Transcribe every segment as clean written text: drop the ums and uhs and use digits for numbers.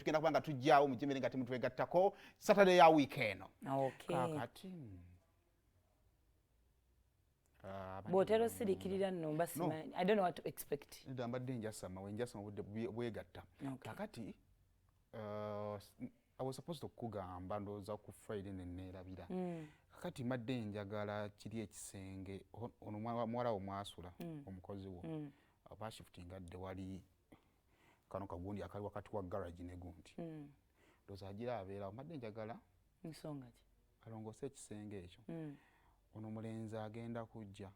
tugenda kubanga tujjaawo mujemere nga temutwegattako Saturday ya weekend Okay. kakati Botero sirikirira nno basima I don't know what to expect. ndambadde njasama budde bwegatta kakati I was supposed to kugamba ndowooza ku Friday neneerabira kakati mbadde njagala kiri ekisenge ono muwala wo mwasula omukozi wo abashiftinga dde wali kano kagundi akali wakati wa garage ne gundi ndowooza agira abeerawo mbadde njagala nsonga ki alongoose ekisenge ekyo ono mulenzi agenda kujja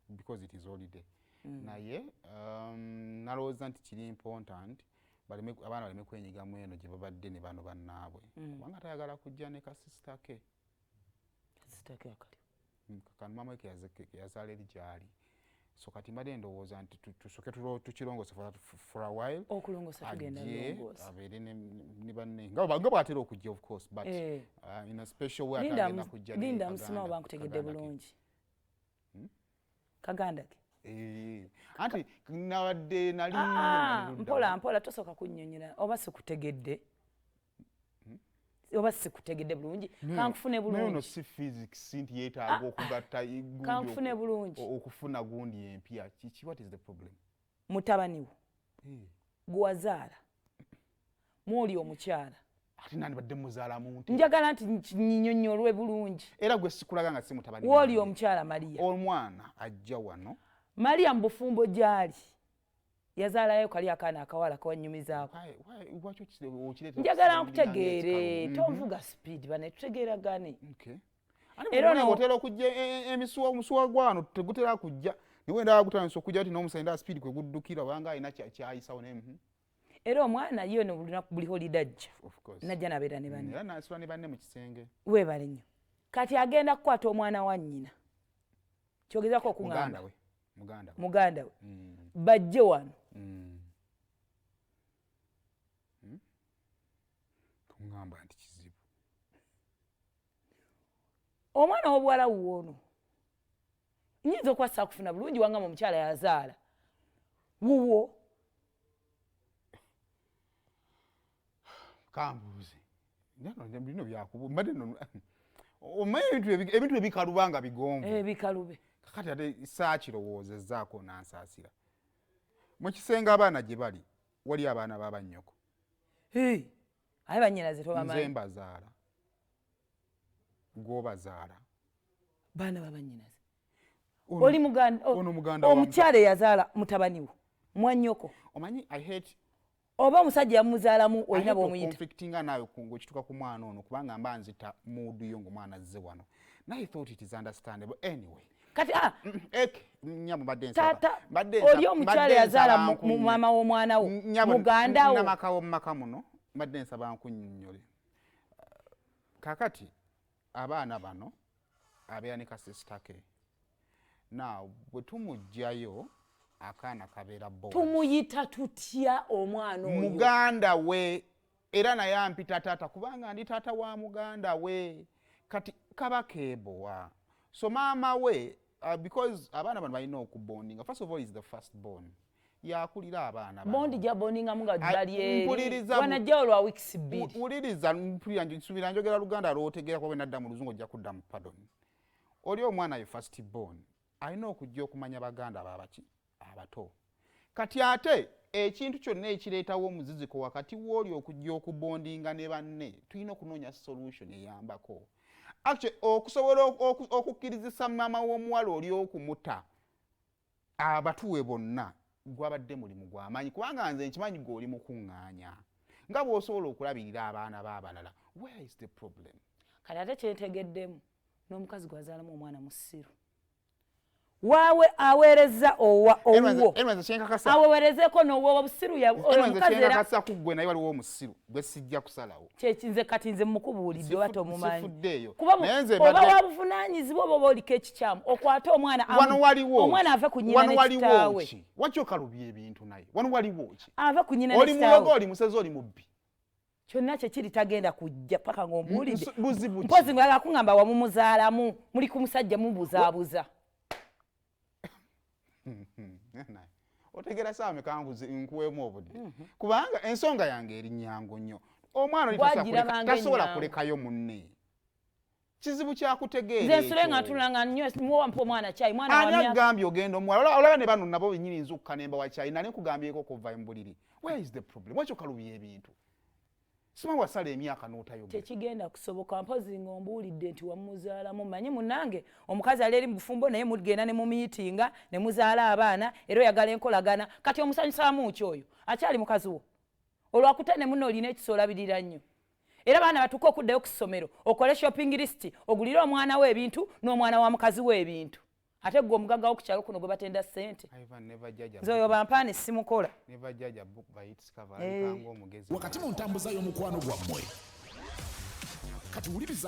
because it is holiday naye nalowooza nti kiri important abaana baleme kwenyigamu eno gye babadde ne bano bannaabwe kubanga tayagala kujja ne kasisita ke akali kano maama we yazaala eri gyali so kati mbadde ndowooza nti tusooke tukirongose for a while okulongosa tugenda longoosa abeere ne banne nga bw'atera okujja of course but in a special way atagenda kujja linda musima oba nkutegedde bulungi kaganda ke anti nabadde nali mpola tosooka kunnyonnyola oba sikutegedde oba sikutegedde bulungi kankufune bulungi no si physics nti yeetaaga okugatta kankufune bulungi okufuna gundi empya what is the problem mutabaniwo gwazaala mwoli omukyala ate nani badde muzaala muntu njagala nti nnyonnyolwe bulungi era gwe sikulaga nga si mutabani woli omukyala Maria omwana ajja wano Maria mbufumbo gyali yazaalayo kali akaana akawala kawanyumizaako njagala nkutegeere tonvuga speed bane tutegeeragane era otera okujja omusuwa gwano tegutera kujja niwe ndaa gutandisa okujja ti n'omusajja speed kwe guddukira obanga alina kyayisawo era omwana yo no buli holiday ajja najja nabeera ne banne era nasula ne banne mu kisenge weebale nnyo kati agenda kukwata omwana wa nnyina kyogezako okuŋŋamba muganda we bajje wano tuŋŋamba nti kizibu omwana w'obuwala wuwono nyinza okwassa kufuna bulungi wangamba omukyala yazaala wuwo kambuuze bino byakumbadde omanyi ebintu ebikaluba nga bigonvu bikalube kakati ate saakirowoozezaako nansaasira mu kisenge abaana gye bali wali abaana b'abannyoko aye bannyinaze tobamanyi nze mbazaala gw'obazaala baana b'abannyinaze oli muganda omukyala eyazaala mutabani wo mwannyoko omanyi I hate oba omusajja yamuzaalamu olina bw'omuyita conflictinga naawe ng'okituuka ku mwana ono kubanga mba nzita muudu yo ng'omwana azze wano naye thought it is understandable anyway kati nyamu oli omukyala yazaala mu maama w'omwana wo muganda wo namakawo mumaka muno mbadde nsaba nkunnyonnyole kakati abaana bano abeera ne kasisita ke naawe bwe tumugjayo akaana kabeera bo tumuyita tutya omwana oyo muganda we era naye ampita taata kubanga ndi taata wa muganda we kati kaba keebowa so maama we because abaana bano balina okubondinga first of all is the first born yakulira abaana bondi gya bondinga munga dali wanajja olwa weeks bbiri uliriza mpulira nsubira njogera luganda lwotegeera kwa wenadda mu luzungu ojja kudda mu pardon oli omwana ye first born alina okujja okumanya baganda babaki abato kati ate ekintu kyonna ekireetawo omuziziko wakati w'oli okujja okubondinga ne banne tulina okunoonya solution eyambako actually okusobola okukkirizisa maama w'omuwala oli okumuta abatuwe bonna gwabadde mulimu gw'amaanyi kubanga nze nkimanyi gw'oli mukuŋŋaanya nga bw'osobola okulabirira abaana b'abalala where is the problem kati ate kyetegeddemu n'omukazi gwazaalamu omwana musiru waawe aweereza owa owuwo awewerezeeko n'owowa busiru omukazi kuggwe naye waliwo omusiru gwe sijja kusalawo kyekinze kati nze mukubuulidde oba tomumanyi kuba oba wabuvunaanyizibwa oba oliko ekikyamu okwate omwana ave ku nnyina nekitaawe waki okalubya ebintu naye wano waliwo ki ave ku nnyina oli mulogo oli musezi oli mubbi kyonna kyekiri tagenda kujja paka ng'ombuulidde mpozi ng'ala kuŋŋamba wamumuzaalamu muli ku musajja mubuzaabuza otegera saa mekanguze nkuweemu obudde kubanga ensonga yange eri nyangu nnyo omwana tasobola kulekayo munne kizibu kyakutegeera nze nsule nga ntulanga nnyo muwampa omwana cyayi mwana ani agambye ogenda omuwala olaba ne bano nabo bennyini nzukka nemba wa cyayi nani kugambyeko kuva mu buliri where is the problem wakyo kalubya ebintu sima wasala emyaka n'otayogera tekigenda kusoboka mpozi ng'ombuulidde nti wamuzaalamu manyi munnange omukazi ali eri mu bufumbo naye mugenda ne mu miitinga ne muzaala abaana era oyagala enkolagana kati omusanyusaamu ki oyo akyali mukazi wo olwakuta ne muno olina ekiso olabirira nnyo era baana batuuka okuddayo ku ssomero okole shopping list ogulire omwana we ebintu n'omwana wa mukazi we ebintu ate gwe omugagga wo ku kyalo kuno gwe batenda ssente nze oyo bampaane simukola wakati mu ntambuza y'omukwano gwammwe kati wuliriza